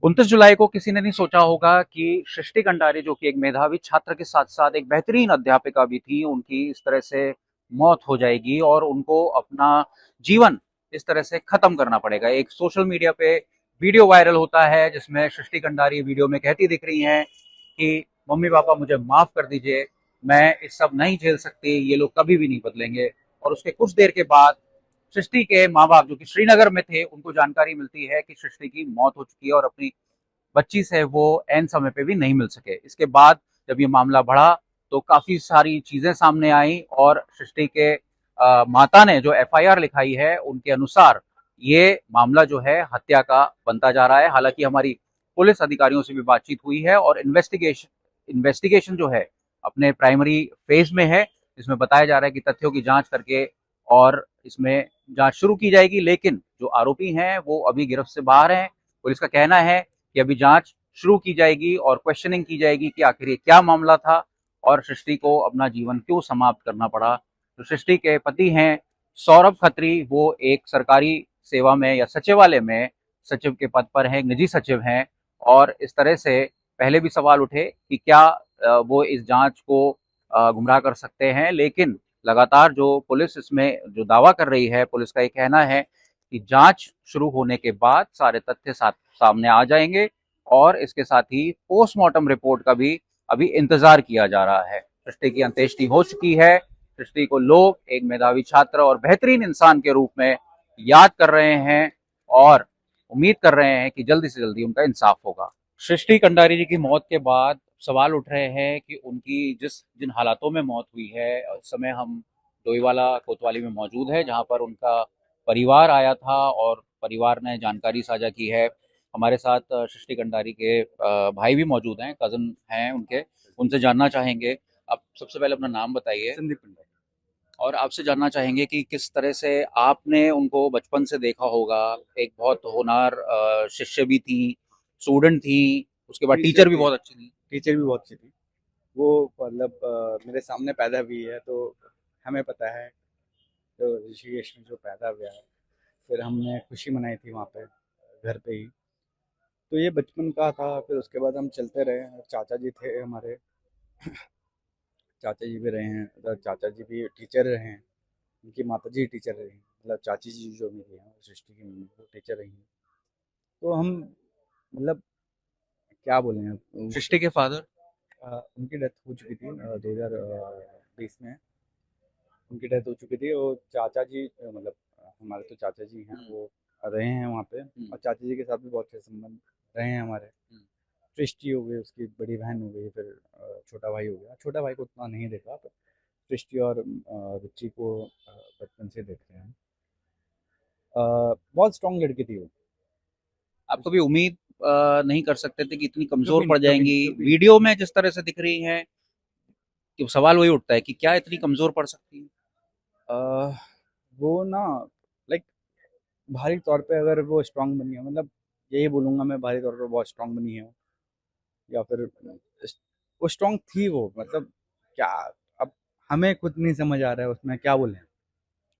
29 जुलाई को किसी ने नहीं सोचा होगा कि सृष्टि कंडारी, जो कि एक मेधावी छात्र के साथ साथ एक बेहतरीन अध्यापिका भी थी, उनकी इस तरह से मौत हो जाएगी और उनको अपना जीवन इस तरह से खत्म करना पड़ेगा। एक सोशल मीडिया पे वीडियो वायरल होता है जिसमें सृष्टि कंडारी वीडियो में कहती दिख रही हैं कि मम्मी पापा मुझे माफ कर दीजिए, मैं इस सब नहीं झेल सकती, ये लोग कभी भी नहीं बदलेंगे। और उसके कुछ देर के बाद सृष्टि के माँ बाप, जो कि श्रीनगर में थे, उनको जानकारी मिलती है कि सृष्टि की मौत हो चुकी है और अपनी बच्ची से वो एन समय पे भी नहीं मिल सके। इसके बाद जब ये मामला बढ़ा तो काफी सारी चीजें सामने आई और सृष्टि के माता ने जो एफआईआर लिखाई है उनके अनुसार ये मामला जो है हत्या का बनता जा रहा है। हालांकि हमारी पुलिस अधिकारियों से भी बातचीत हुई है और इन्वेस्टिगेशन जो है अपने प्राइमरी फेज में है। इसमें बताया जा रहा है कि तथ्यों की जांच करके और इसमें जांच शुरू की जाएगी, लेकिन जो आरोपी हैं वो अभी गिरफ्त से बाहर हैं। पुलिस का कहना है कि अभी जांच शुरू की जाएगी और क्वेश्चनिंग की जाएगी कि आखिर ये क्या मामला था और सृष्टि को अपना जीवन क्यों समाप्त करना पड़ा। तो सृष्टि के पति हैं सौरभ खत्री, वो एक सरकारी सेवा में या सचिवालय में सचिव के पद पर हैं, निजी सचिव हैं। और इस तरह से पहले भी सवाल उठे कि क्या वो इस जांच को गुमराह कर सकते हैं, लेकिन लगातार जो पुलिस इसमें जो दावा कर रही है, पुलिस का ये कहना है कि जांच शुरू होने के बाद सारे तथ्य सामने आ जाएंगे और इसके साथ ही पोस्टमार्टम रिपोर्ट का भी अभी इंतजार किया जा रहा है। सृष्टि की अंत्येष्टि हो चुकी है। सृष्टि को लोग एक मेधावी छात्र और बेहतरीन इंसान के रूप में याद कर रहे हैं और उम्मीद कर रहे हैं कि जल्दी से जल्दी उनका इंसाफ होगा। सृष्टि कंडारी जी की मौत के बाद सवाल उठ रहे हैं कि उनकी जिन हालातों में मौत हुई है, उस समय हम डोईवाला कोतवाली में मौजूद है जहां पर उनका परिवार आया था और परिवार ने जानकारी साझा की है। हमारे साथ सृष्टि कंडारी के भाई भी मौजूद हैं, कजन हैं उनके, उनसे जानना चाहेंगे। आप सबसे पहले अपना नाम बताइए संदीप पंडित। और आपसे जानना चाहेंगे कि किस तरह से आपने उनको बचपन से देखा होगा। एक बहुत होनहार शिष्य भी थी, स्टूडेंट थी, उसके बाद टीचर टीचर भी भी बहुत अच्छी थी। टीचर भी बहुत अच्छी थी। वो मतलब मेरे सामने पैदा हुई है तो हमें पता है। तो ऋषिकेश में जो पैदा हुआ है, फिर हमने खुशी मनाई थी वहाँ पे, घर पे ही। तो ये बचपन का था। फिर उसके बाद हम चलते रहे। चाचा जी थे हमारे, चाचा जी भी रहे हैं, मतलब चाचा जी भी टीचर रहे हैं। उनकी माता जी टीचर रही हैं, मतलब चाची जी जो मेरी हैं, सृष्टि की मम्मी, वो टीचर रही हैं। तो हम मतलब क्या बोले हैं। सृष्टि के फादर। उनकी डेथ हो चुकी थी 2020 में। उनकी डेथ हो चुकी थी। वो चाचा जी मतलब हमारे तो चाचा जी हैं, हम्म। वो रहे हैं वहाँ पे। हम्म। और चाचा जी के साथ भी बहुत अच्छे संबंध रहे हैं हमारे। हम्म। सृष्टि हो गई, उसकी बड़ी बहन हो गई, फिर छोटा भाई हो गया। छोटा भाई को उतना नहीं देखा, पर सृष्टि और रुचि को बचपन से देख रहे हैं। बहुत स्ट्रांग लड़की थी वो। आप कभी उम्मीद नहीं कर सकते थे कि इतनी कमजोर कभी नहीं, पड़ कभी जाएंगी? नहीं, कभी नहीं। वीडियो में जिस तरह से दिख रही हैं कि सवाल वही उठता है कि क्या इतनी कमजोर पड़ सकती है। अ, वो ना, लाइक बाहरी तौर पे अगर वो स्ट्रांग बनी है, मतलब यही बोलूँगा मैं, बाहरी तौर पे बहुत स्ट्रांग बनी है वो। या फिर वो स्ट्रांग थी वो, मतलब क्या, अब हमें खुद नहीं समझ आ रहा है उसमें क्या बोले।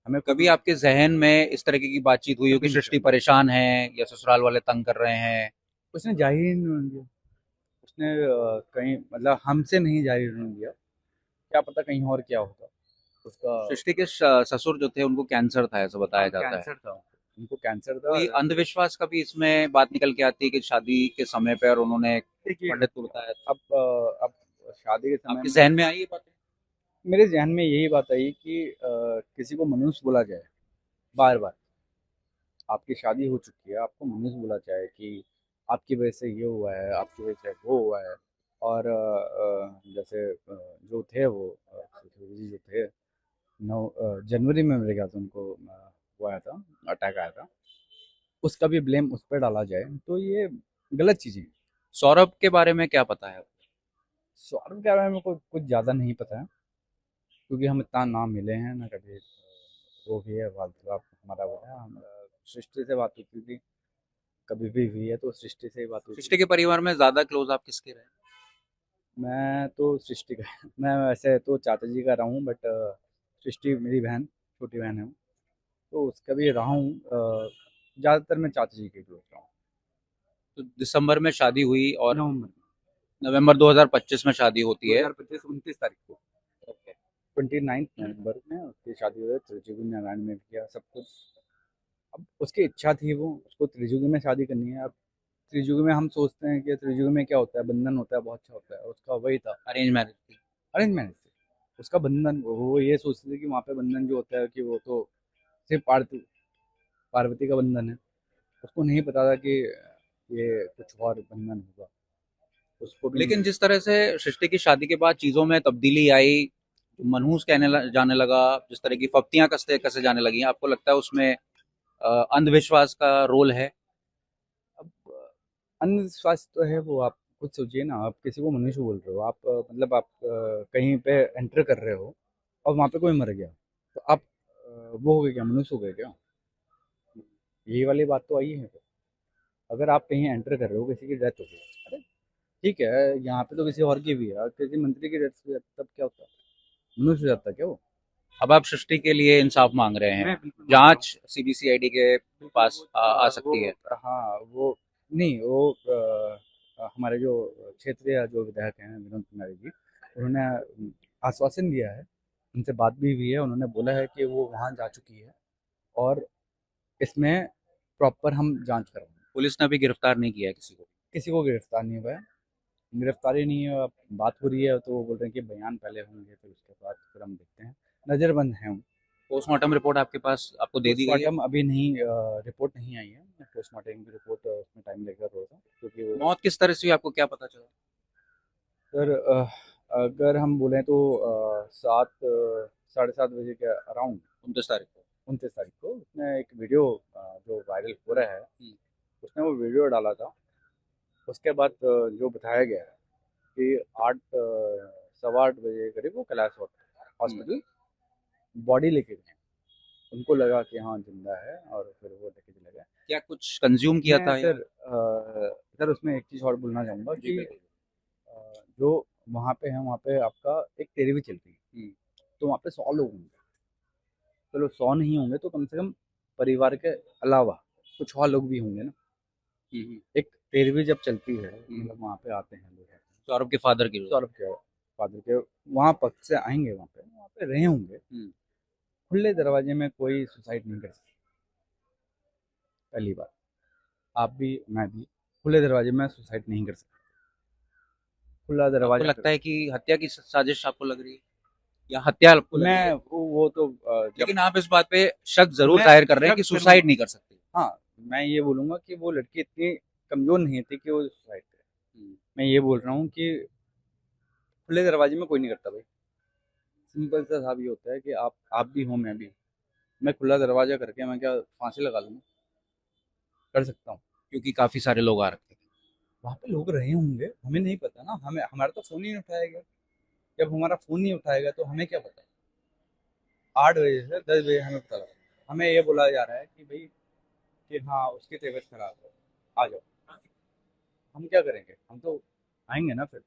हमें खुद कभी आपके जहन में इस तरीके की बातचीत हुई हो कि कभी नहीं, सृष्टि कभी नहीं। परेशान है या ससुराल वाले तंग कर रहे हैं? उसने जाहिर ही नहीं दिया। उसने कहीं मतलब हमसे नहीं जाहिर होने दिया। क्या पता कहीं और क्या होता उसका। सृष्टि के ससुर जो थे उनको कैंसर था, ऐसा बताया हाँ, जाता है। कैंसर था। उनको कैंसर था। कोई अंधविश्वास का भी इसमें बात निकल के आती है कि शादी के समय पर उन्होंने देखिए, पंडित को बताया था? अब शादी के समय आपके में जहन में आई ये बात? मेरे ज़हन में यही बात आई कि किसी को मनुष्य बोला जाए बार-बार। आपकी शादी हो चुकी है, आपको मनुष्य बोला जाए कि आपकी वजह से ये हुआ है, आपकी वजह से वो हुआ है। और जैसे जो थे वो ससुर जी जो थे, जनवरी में मेरे ख्याल से उनको वो आया था, अटैक आया था। उसका भी ब्लेम उस पे डाला जाए, तो ये गलत चीज़ें हैं। सौरभ के बारे में क्या पता है? सौरभ के बारे में को कुछ ज़्यादा नहीं पता है, क्योंकि हम इतना ना मिले हैं ना कभी। वो भी है वार्तालाप हमारा, वो है हमारा। सृष्टि से बात होती थी, कभी भी हुई है तो सृष्टि से ही बात होती सृष्टि है। के परिवार में ज्यादा क्लोज आप किसके रहे? मैं तो सृष्टि का मैं वैसे तो चाचा जी का रहा हूँ, बट सृष्टि मेरी बहन, छोटी बहन है वो। तो उसका भी रहा हूँ। ज़्यादातर मैं चाचा जी के क्लोज रहा हूँ। तो दिसंबर में शादी हुई और नवंबर नवंबर 2025 में शादी होती है। 2025 29 तारीख को, ओके। 29 नवंबर में उसकी शादी हुई, त्रिजुगी नारायण में किया सब कुछ। अब उसकी इच्छा थी, वो उसको त्रिजुगी में शादी करनी है। अब त्रिजुगी में हम सोचते हैं कि त्रिजुगी में क्या होता है, बंधन होता है, बहुत अच्छा होता है, उसका वही था। अरेंज मैरिज थी। अरेंज मैरिज से उसका बंधन, वो ये सोचते थे कि वहाँ पे बंधन जो होता है कि वो तो सिर्फ पार्वती का बंधन है। उसको नहीं पता था कि ये कुछ और बंधन होगा, उसको भी लेकिन नहीं। जिस तरह से सृष्टि की शादी के बाद चीजों में तब्दीली आई, मनहूस जाने लगा, जिस तरह की फप्तियां कसते कसे जाने लगी, आपको लगता है उसमें अंधविश्वास का रोल है? अब अंधविश्वास तो है, वो आप खुद सोचिए ना, आप किसी को मनुष्य बोल रहे हो, आप मतलब आप कहीं पे एंटर कर रहे हो और वहाँ पे कोई मर गया, तो आप वो हो गए क्या, मनुष्य हो गए क्या? यही वाली बात तो आई है। अगर आप कहीं एंटर कर रहे हो, किसी की डेथ हो गई, अरे ठीक है, यहाँ पे तो किसी और की भी है, और किसी मंत्री की डेथ हो जाती तब क्या होता है, मनुष्य हो जाता है क्या वो? अब आप सृष्टि के लिए इंसाफ मांग रहे हैं, मैं बिल्कुल मांग रहा हूँ। जांच सीबीसीआईडी के बिल्कुल पास वो आ सकती है। हाँ वो नहीं, वो हमारे जो क्षेत्रीय जो विधायक हैं विनोद कुमारी जी, उन्होंने आश्वासन दिया है, उनसे बात भी हुई है, उन्होंने बोला है कि वो वहाँ जा चुकी है और इसमें प्रॉपर हम जांच कराएंगे। पुलिस ने अभी गिरफ्तार नहीं किया है किसी को। किसी को गिरफ्तार नहीं हुआ है, गिरफ्तारी नहीं है, अब बात हो रही है तो वो बोल रहे हैं कि बयान पहले होंगे, फिर उसके बाद फिर हम देखते हैं, नज़रबंद हैं हम। पोस्टमार्टम रिपोर्ट आपके पास आपको दे दी गई है? पोस्टमार्टम अभी नहीं, रिपोर्ट नहीं आई है, पोस्टमार्टम की रिपोर्ट उसमें टाइम लगेगा थोड़ा सा, क्योंकि वो मौत किस तरह से हुई, आपको क्या पता चला? सर अगर हम बोलें तो 7 साढ़े 7 बजे के अराउंड, 29 तारीख को। 29 तारीख को उसने एक वीडियो जो वायरल हो रहा है, हम्म, उसने वो वीडियो डाला था। उसके बाद जो बताया गया है कि 8 सवा 8 बजे करीब वो कैलाश हम्म। हॉस्पिटल बॉडी लेके गए, उनको लगा कि हाँ जिंदा है, और फिर वो लेके चले गए। क्या कुछ कंज्यूम किया मैं था या? सर उसमें एक चीज़ और बोलना चाहूँगा जी कि बिल्कुल। जो वहाँ पे है, वहाँ पे आपका एक तेरहवीं भी चल रही है, हम्म, तो वहाँ पे 100 लोग होंगे। चलो 100 नहीं होंगे तो कम से कम परिवार के अलावा कुछ और लोग भी होंगे ना। हम्म, एक तेरहवीं जब चलती है, हम्म। मतलब वहाँ पे आते हैं लोग, सौरभ के फादर की। सौरभ के फादर के वहाँ पक्ष से आएंगे, वहाँ पे रहे होंगे। हम्म, खुले दरवाजे में कोई सुसाइड नहीं कर सकता, पहली बात। आप भी, मैं भी खुले दरवाजे में सुसाइड नहीं कर सकते, खुला आपको दरवाजा लगता कर। है कि हत्या की साजिश आपको लग रही है या हत्या आपको लग रही मैं है? वो तो जब लेकिन आप इस बात पे शक जरूर मैं जाहिर कर रहे हैं शक कि करूंगा, सुसाइड नहीं कर सकती। हाँ, मैं ये बोलूंगा कि वो लड़की इतनी कमजोर नहीं थी कि वो सुसाइड करे। हम्म, मैं ये बोल रहा हूँ कि खुले दरवाजे में कोई नहीं करता भाई। सिंपल सा साहब ये होता है कि आप भी हो, मैं भी, मैं खुला दरवाजा करके मैं क्या फांसी लगा लूँ? कर सकता हूँ। क्योंकि काफी सारे लोग आ रखे थे। वहाँ पे लोग रहे होंगे, हमें नहीं पता ना, हमें हमारा तो फोन ही नहीं उठाएगा। जब हमारा फोन नहीं उठाएगा तो हमें क्या पता? 8 बजे से 10 बजे हमें पता लगा, हमें ये बोला जा रहा है कि भाई कि हाँ उसकी तबीयत खराब है, आ जाओ। हम क्या करेंगे, हम तो आएंगे ना फिर।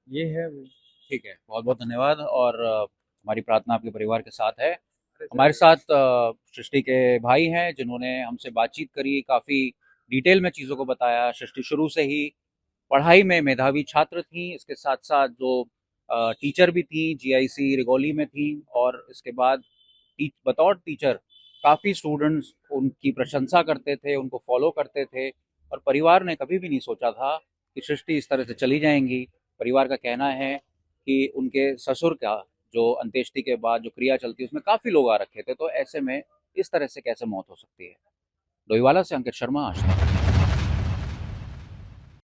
ये है वो। ठीक है, बहुत बहुत धन्यवाद। और हमारी प्रार्थना आपके परिवार के साथ है। अरे हमारे सर, साथ सृष्टि के भाई हैं जिन्होंने हमसे बातचीत करी, काफ़ी डिटेल में चीज़ों को बताया। सृष्टि शुरू से ही पढ़ाई में मेधावी छात्र थी, इसके साथ साथ जो टीचर भी थी, जीआईसी रिगोली में थी, और इसके बाद बतौर टीचर काफ़ी स्टूडेंट्स उनकी प्रशंसा करते थे, उनको फॉलो करते थे। और परिवार ने कभी भी नहीं सोचा था कि सृष्टि इस तरह से चली जाएंगी। परिवार का कहना है कि उनके ससुर का जो अंत्येष्टि के बाद जो क्रिया चलती है उसमें काफ़ी लोग आ रखे थे, तो ऐसे में इस तरह से कैसे मौत हो सकती है। लोईवाला से अंकित शर्मा, आज तक।